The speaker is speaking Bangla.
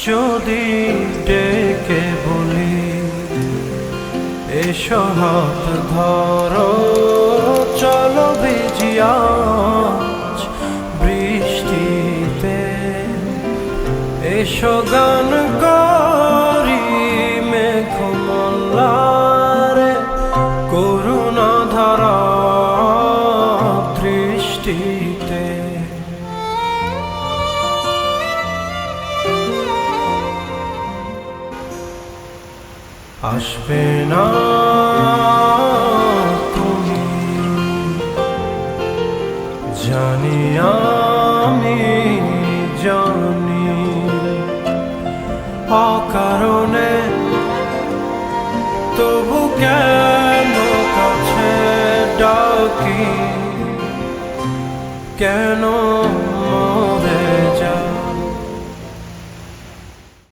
যদি ডেকে বলি এসো হাত ধরো, চলো ভিজি আজ বৃষ্টিতে, এসো গান করি মেঘমল্লারে করুণা ধারা দৃষ্টিতে। আসবে না তুমি জানি, আমি জানি, অকারণে তবু কেন কাছে ডাকি, কেন